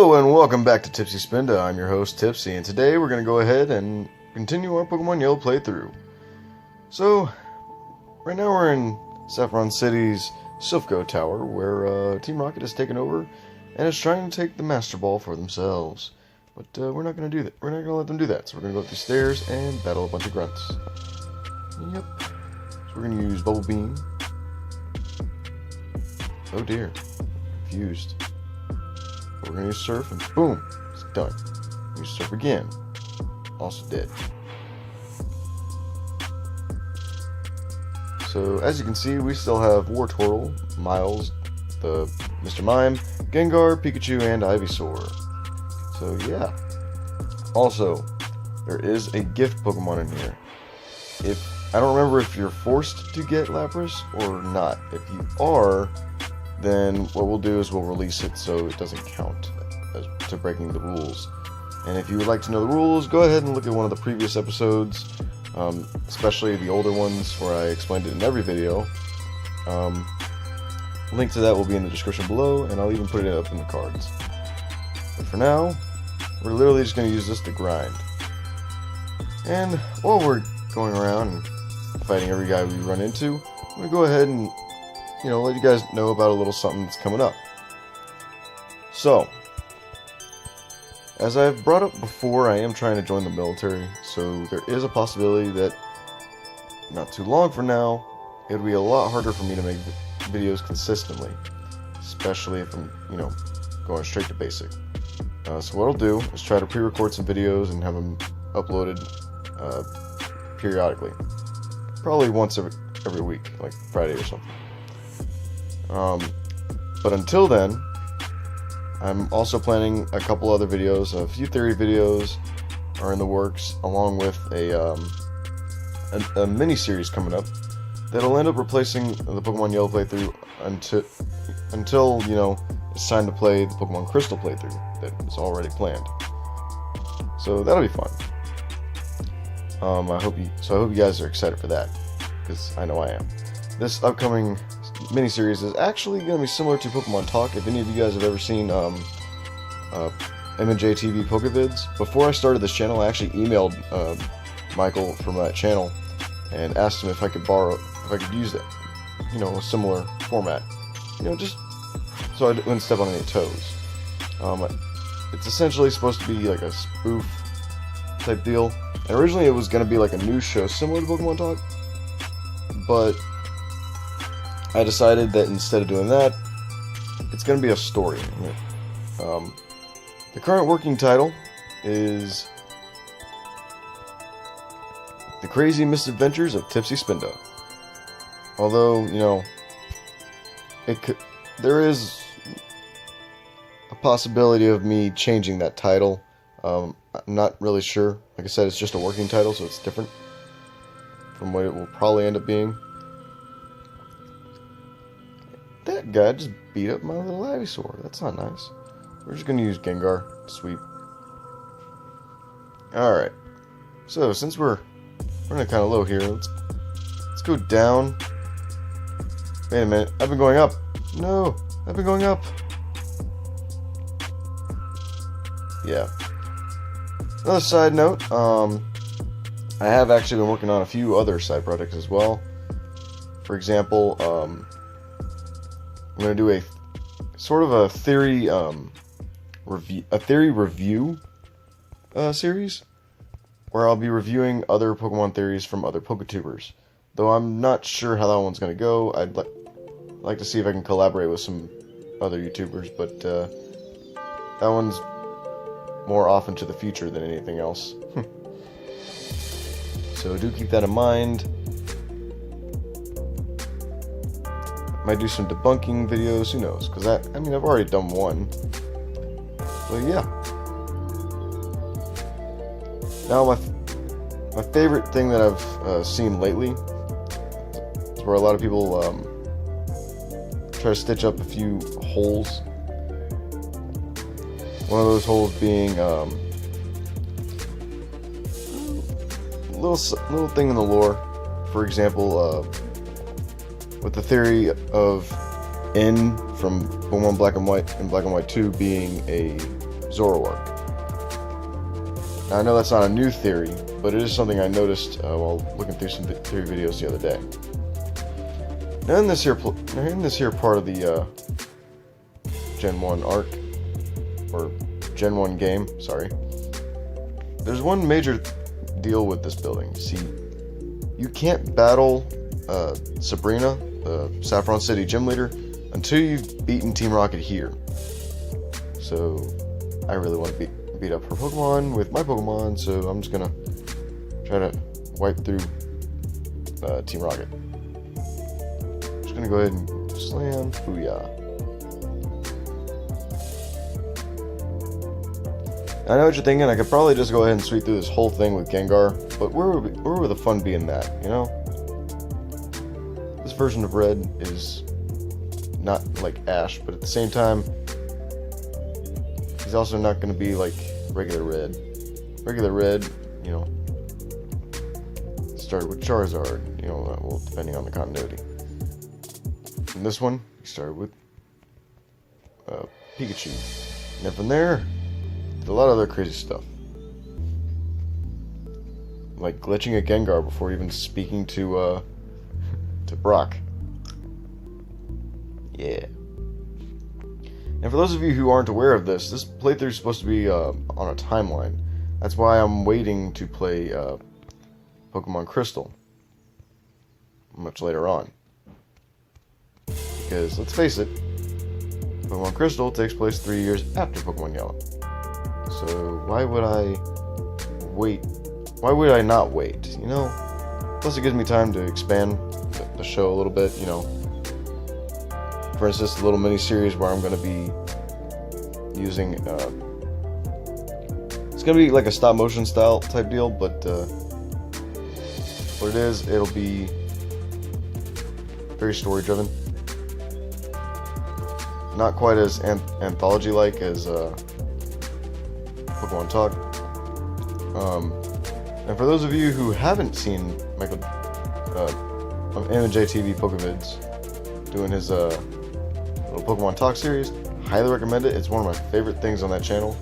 Hello and welcome back to Tipsy Spinda. I'm your host Tipsy, and today we're going to go ahead and continue our Pokemon Yellow playthrough. So, right now we're in Saffron City's Silphco Tower, where Team Rocket has taken over and is trying to take the Master Ball for themselves. But we're not going to do that. We're not going to let them do that. So we're going to go up these stairs and battle a bunch of grunts. Yep. So we're going to use Bubble Beam. Oh dear. Confused. We're going to use Surf, and boom, it's done. Use Surf again. Also dead. So, as you can see, we still have Wartortle, Miles, the Mr. Mime, Gengar, Pikachu, and Ivysaur. So, yeah. Also, there is a gift Pokemon in here. I don't remember if you're forced to get Lapras or not. If you are, then what we'll do is we'll release it so it doesn't count as to breaking the rules. And if you would like to know the rules, go ahead and look at one of the previous episodes, especially the older ones where I explained it in every video. Link to that will be in the description below, and I'll even put it up in the cards. But for now, we're literally just going to use this to grind. And while we're going around and fighting every guy we run into, I'm going to go ahead and let you guys know about a little something that's coming up. So, as I've brought up before, I am trying to join the military, so there is a possibility that not too long from now, it would be a lot harder for me to make videos consistently, especially if I'm, going straight to basic. So what I'll do is try to pre-record some videos and have them uploaded periodically. Probably once every week, like Friday or something. But until then, I'm also planning a couple other videos. A few theory videos are in the works, along with a mini-series coming up that'll end up replacing the Pokemon Yellow playthrough until it's time to play the Pokemon Crystal playthrough that is already planned. So that'll be fun. I hope you guys are excited for that, because I know I am. This upcoming miniseries is actually going to be similar to Pokemon Talk. If any of you guys have ever seen M&J TV Pokevids, before I started this channel, I actually emailed Michael from that channel and asked him if I could use it, a similar format, just so I wouldn't step on any toes. It's essentially supposed to be like a spoof type deal, and originally it was going to be like a news show similar to Pokemon Talk, but I decided that instead of doing that, it's going to be a story. The current working title is The Crazy Misadventures of Tipsy Spinda. Although, there is a possibility of me changing that title. I'm not really sure. Like I said, it's just a working title, so it's different from what it will probably end up being. That guy just beat up my little Ivysaur. That's not nice. We're just going to use Gengar. Sweep. Alright. So, since we're running kind of low here, let's go down. Wait a minute. I've been going up. No. I've been going up. Yeah. Another side note. I have actually been working on a few other side projects as well. For example, I'm going to do a sort of a theory review series where I'll be reviewing other Pokemon theories from other Poketubers. Though I'm not sure how that one's going to go. I'd like to see if I can collaborate with some other YouTubers, but that one's more off into the future than anything else. So do keep that in mind. Might do some debunking videos, who knows, because I've already done one. But yeah. Now my favorite thing that I've seen lately is where a lot of people try to stitch up a few holes. One of those holes being a little thing in the lore. For example, with the theory of N from Pokemon Black and White and Black and White 2 being a Zoroark. Now, I know that's not a new theory, but it is something I noticed while looking through some theory videos the other day. Now, in this here part of the Gen 1 arc, or Gen 1 game, sorry, there's one major deal with this building. See, you can't battle Sabrina, the Saffron City gym leader, until you've beaten Team Rocket here. So, I really want to beat up her Pokemon with my Pokemon, so I'm just gonna try to wipe through Team Rocket. Just gonna go ahead and slam. Booyah. I know what you're thinking, I could probably just go ahead and sweep through this whole thing with Gengar, but where would the fun be in that, you know? This version of Red is not like Ash, but at the same time, he's also not going to be like regular Red. Regular Red, you know, started with Charizard, you know, well, depending on the continuity. And this one, he started with Pikachu. And then from there, did a lot of other crazy stuff. Like glitching a Gengar before even speaking to Brock. Yeah. And for those of you who aren't aware of this playthrough is supposed to be on a timeline. That's why I'm waiting to play Pokemon Crystal much later on. Because, let's face it, Pokemon Crystal takes place 3 years after Pokemon Yellow. So, why would I wait? Why would I not wait, you know? Plus it gives me time to expand the show a little bit, you know. For instance, a little mini-series where I'm going to be using, it's going to be like a stop-motion style type deal, but what it is, it'll be very story-driven. Not quite as anthology-like as Pokemon Talk. And for those of you who haven't seen Michael MJTV Pokevids doing his little Pokemon Talk series, highly recommend it. It's one of my favorite things on that channel.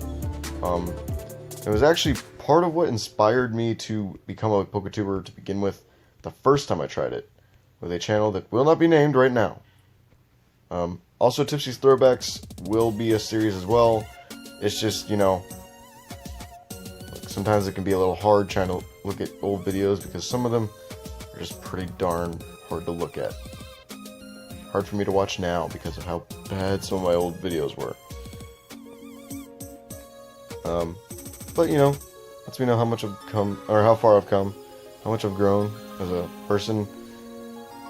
It was actually part of what inspired me to become a Poketuber to begin with the first time I tried it, with a channel that will not be named right now. Also, Tipsy's Throwbacks will be a series as well. It's just, you know, sometimes it can be a little hard trying to look at old videos because some of them are just pretty darn hard to look at. Hard for me to watch now because of how bad some of my old videos were. But you know, lets me know how much I've come, or how far I've come, how much I've grown as a person,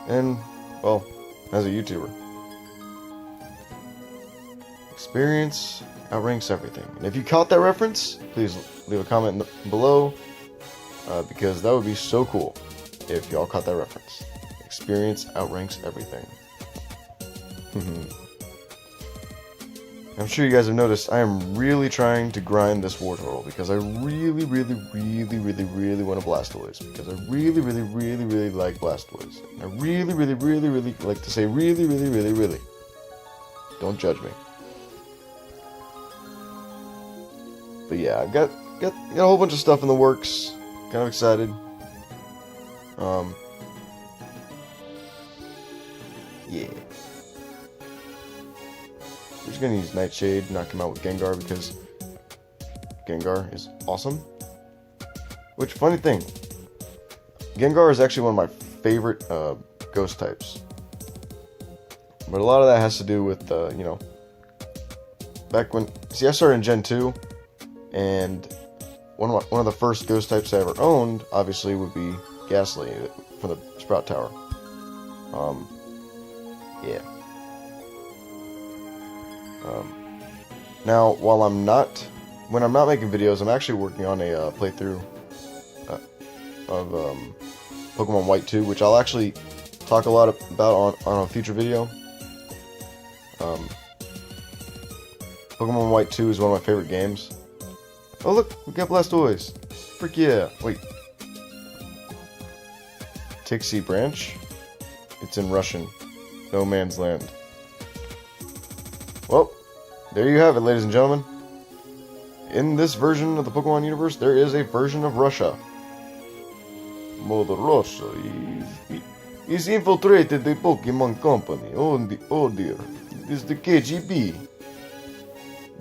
and, well, as a YouTuber. Experience outranks everything. And if you caught that reference, please leave a comment below, because that would be so cool if y'all caught that reference. Experience outranks everything. I'm sure you guys have noticed I am really trying to grind this Wartortle because I really want a Blastoise, because I really like Blastoise. And I really like to say really. Don't judge me. But yeah, I've got a whole bunch of stuff in the works. Kind of excited. Yeah. We're just gonna use Nightshade, knock him out with Gengar because Gengar is awesome. Which, funny thing, Gengar is actually one of my favorite ghost types. But a lot of that has to do with, you know, back when, see, I started in Gen 2, and one of the first ghost types I ever owned, obviously, would be Ghastly from the Sprout Tower. Yeah. Now, when I'm not making videos, I'm actually working on a playthrough of Pokemon White 2, which I'll actually talk a lot about on a future video. Pokemon White 2 is one of my favorite games. Oh look, we got Blastoise! Frick yeah! Wait. Tipsy branch? It's in Russian. No man's land. Well, there you have it, ladies and gentlemen. in this version of the Pokemon universe, there is a version of Russia. Mother Russia is infiltrated the Pokemon Company. Oh dear. It is the KGB.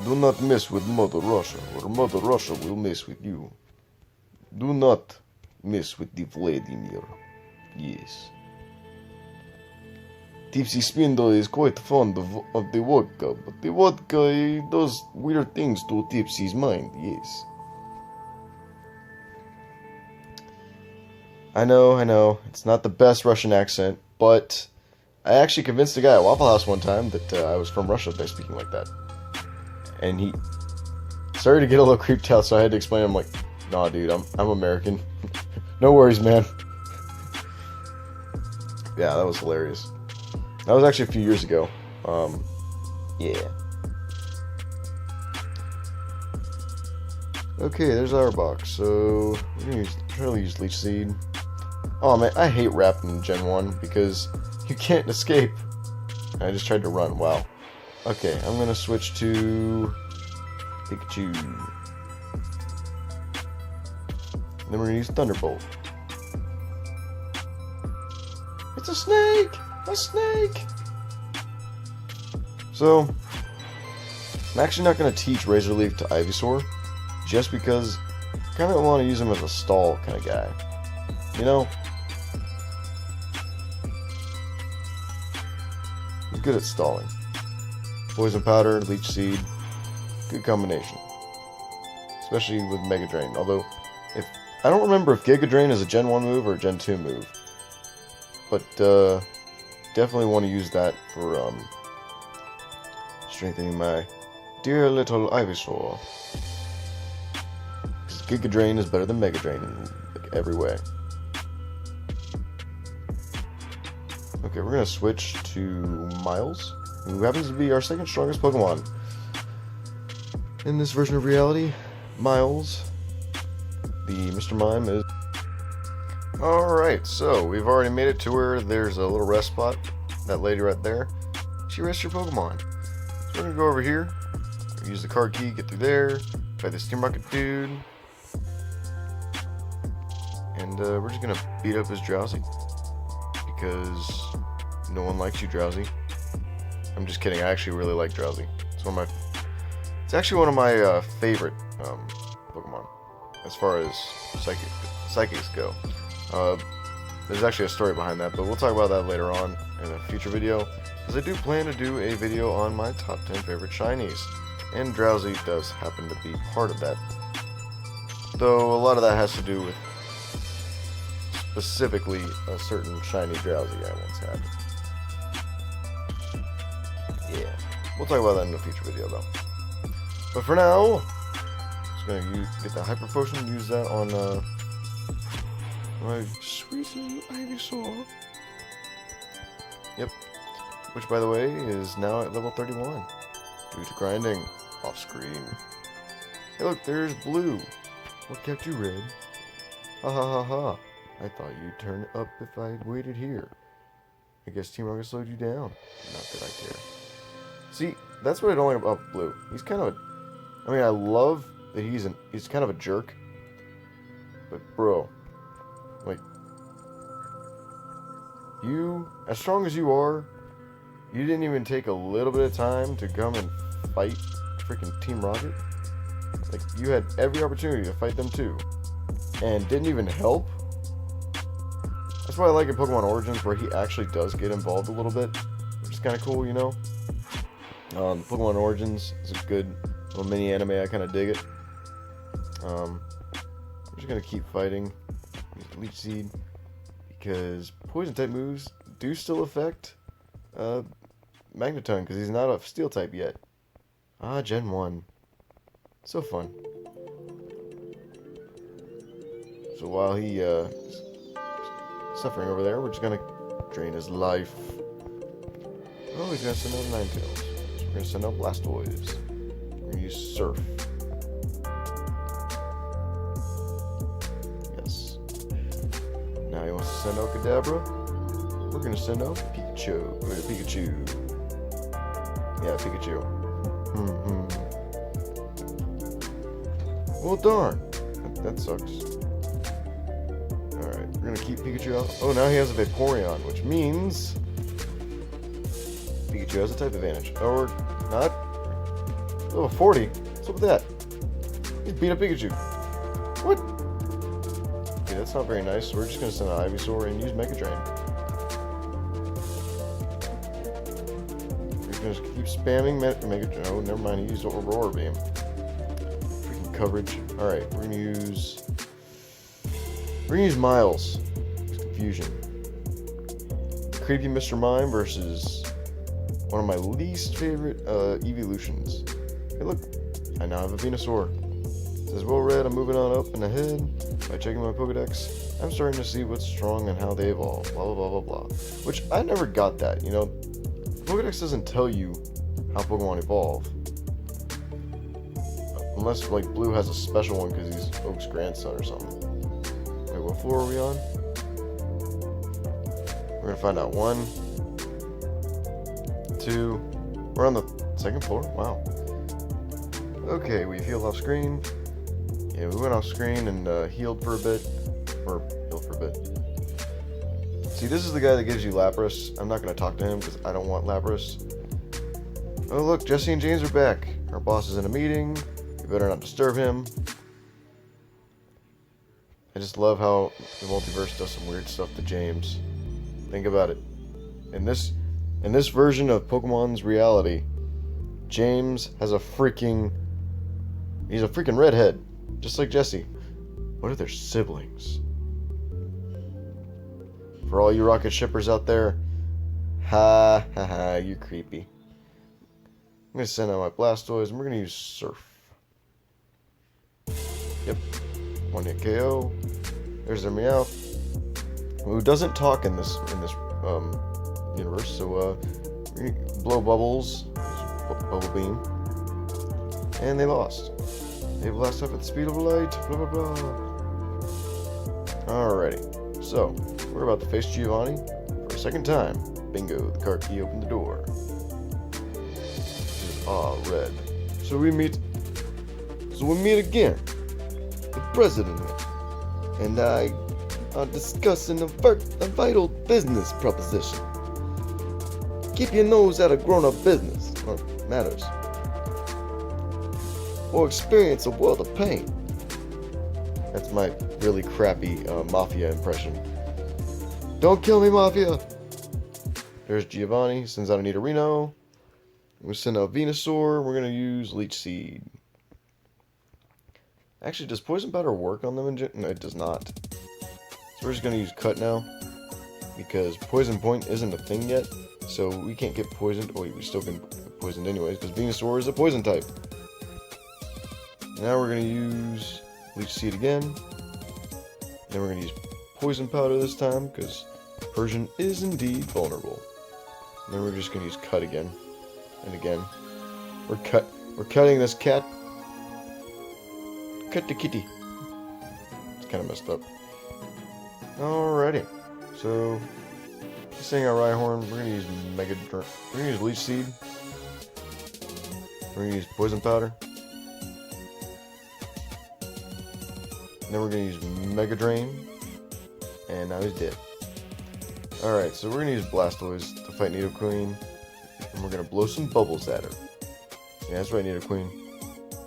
Do not mess with Mother Russia, or Mother Russia will mess with you. Do not mess with the Vladimir. Yes. Tipsy Spinda is quite fond of the vodka, but the vodka does weird things to Tipsy's mind, yes. I know, it's not the best Russian accent, but I actually convinced a guy at Waffle House one time that I was from Russia by speaking like that. And he started to get a little creeped out, so I had to explain to him, like, nah, dude, I'm American. No worries, man. Yeah, that was hilarious. That was actually a few years ago. Yeah. Okay, there's our box. So, we're gonna try to use Leech Seed. Oh man, I hate rapping in Gen 1 because you can't escape. I just tried to run. Wow. Okay, I'm gonna switch to Pikachu. Then we're gonna use Thunderbolt. It's a snake! A snake! So, I'm actually not going to teach Razor Leaf to Ivysaur, just because I kind of want to use him as a stall kind of guy. You know? He's good at stalling. Poison Powder, Leech Seed, good combination. Especially with Mega Drain, although, I don't remember if Giga Drain is a Gen 1 move or a Gen 2 move. But, definitely want to use that for, strengthening my dear little Ivysaur. Because Giga Drain is better than Mega Drain in, like, every way. Okay, we're going to switch to Miles, who happens to be our second strongest Pokemon. In this version of reality, Miles, the Mr. Mime, is... Alright, so we've already made it to where there's a little rest spot. That lady right there, she rests your Pokemon. So we're going to go over here, use the card key, get through there, fight this Team Rocket dude. And we're just going to beat up his Drowsy. Because no one likes you, Drowsy. I'm just kidding, I actually really like Drowsy. It's actually one of my favorite Pokemon, as far as psychics go. There's actually a story behind that, but we'll talk about that later on in a future video, because I do plan to do a video on my top 10 favorite shinies, and Drowsy does happen to be part of that. Though a lot of that has to do with specifically a certain shiny Drowsy I once had. Yeah, we'll talk about that in a future video though. But for now, just gonna get the Hyper Potion, use that on my sweet little Ivysaur. Yep. Which, by the way, is now at level 31. Due to grinding. Off screen. Hey look, there's Blue. What kept you red? Ha ha ha ha. I thought you'd turn up if I waited here. I guess Team Rocket slowed you down. Not that I care. See, that's what I don't like about Blue. He's kind of I mean, I love that he's kind of a jerk. But bro, like, you, as strong as you are, you didn't even take a little bit of time to come and fight freaking Team Rocket. Like, you had every opportunity to fight them too, and didn't even help. That's why I like in Pokemon Origins, where he actually does get involved a little bit, which is kind of cool, you know. Pokemon Origins is a good little mini anime. I kind of dig it. I'm just gonna keep fighting Leech Seed, because poison type moves do still affect Magneton, because he's not a steel type yet. Ah, Gen 1. So fun. So while he is suffering over there, we're just gonna drain his life. Oh, he's gonna send out Ninetales. So we're gonna send out Blastoise. We're gonna use Surf. Yes. Now he wants to send out Kadabra. We're gonna send out Pikachu. Yeah, Pikachu. Well, darn. That sucks. Alright, we're gonna keep Pikachu out. Oh, now he has a Vaporeon, which means Pikachu has a type advantage. Or not. Level 40? What's up with that? He's beat up Pikachu. What? Okay, that's not very nice. We're just gonna send an Ivysaur and use Mega Drain. We're gonna keep spamming Mega Drain. Oh, never mind. He used Aurora Beam. Freaking coverage. Alright, we're gonna use Miles. Confusion. Creepy Mr. Mime versus one of my least favorite evolutions. Hey, look. I now have a Venusaur. It says, well read, I'm moving on up and ahead. By checking my Pokedex, I'm starting to see what's strong and how they evolve. Blah, blah, blah, blah, blah. Which, I never got that, you know. Pokedex doesn't tell you how Pokemon evolve. Unless, like, Blue has a special one because he's Oak's grandson or something. Wait, what floor are we on? We're gonna find out. 1, 2. We're on the 2nd floor? Wow. Okay, we healed off screen. Yeah, we went off screen and healed for a bit. Or healed for a bit. See, this is the guy that gives you Lapras. I'm not going to talk to him because I don't want Lapras. Oh, look, Jesse and James are back. Our boss is in a meeting. We better not disturb him. I just love how the multiverse does some weird stuff to James. Think about it. In this version of Pokemon's reality, James has he's a freaking redhead. Just like Jesse. What if they're siblings? For all you rocket shippers out there, ha ha ha, you're creepy. I'm gonna send out my Blastoise and we're gonna use Surf. Yep. 1-hit KO. There's their Meowth. Who doesn't talk in this universe, so blow bubbles, bubble beam. And they lost. They blast up at the speed of light, blah blah blah. Alrighty, so we're about to face Giovanni for a second time. Bingo, the card key opened the door. Red. So we meet again. The president and I are discussing a vital business proposition. Keep your nose out of grown-up business, or matters. Or experience a world of pain. That's my really crappy Mafia impression. Don't kill me, Mafia! There's Giovanni, sends out a Nidorino. We send out Venusaur, we're going to use Leech Seed. Actually, does Poison Powder work on them? No, it does not. So we're just going to use Cut now. Because Poison Point isn't a thing yet. So we can't get poisoned. Oh, we still can get poisoned anyways, because Venusaur is a poison type. Now we're going to use Leech Seed again. Then we're going to use Poison Powder this time, because Persian is indeed vulnerable. And then we're just going to use Cut again. And again. We're cutting this cat. Cut the kitty. It's kind of messed up. Alrighty. So, setting our Rhyhorn, we're going to use we're going to use Leech Seed. We're going to use Poison Powder. And then we're going to use Mega Drain. And now he's dead. Alright, so we're going to use Blastoise to fight Nidoqueen. And we're going to blow some bubbles at her. Yeah, that's right, Nidoqueen.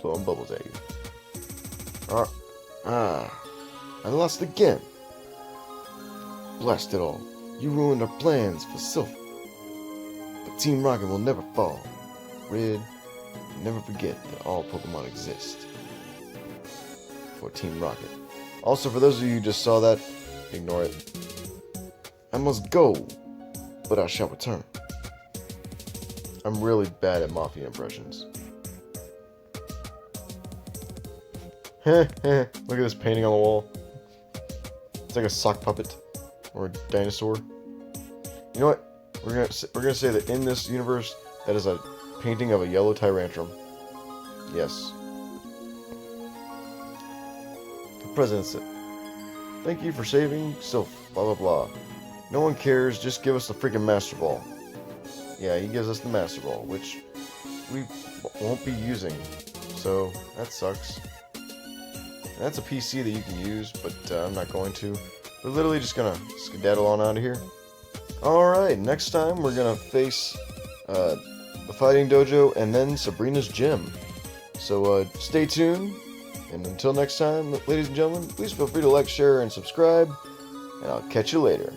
Blowing bubbles at you. I lost again. Blast it all. You ruined our plans for Silph. But Team Rocket will never fall. Red, never forget that all Pokemon exist. For Team Rocket. Also, for those of you who just saw that, ignore it. I must go, but I shall return. I'm really bad at Mafia impressions. Look at this painting on the wall. It's like a sock puppet or a dinosaur. You know what? We're gonna say that in this universe, that is a painting of a yellow Tyrantrum. Yes. The president said, "Thank you for saving Silph, blah blah blah. No one cares, just give us the freaking Master Ball." Yeah, he gives us the Master Ball, which we won't be using. So, that sucks. That's a PC that you can use, but I'm not going to. We're literally just gonna skedaddle on out of here. Alright, next time we're gonna face the fighting dojo and then Sabrina's gym. So stay tuned, and until next time, ladies and gentlemen, please feel free to like, share, and subscribe, and I'll catch you later.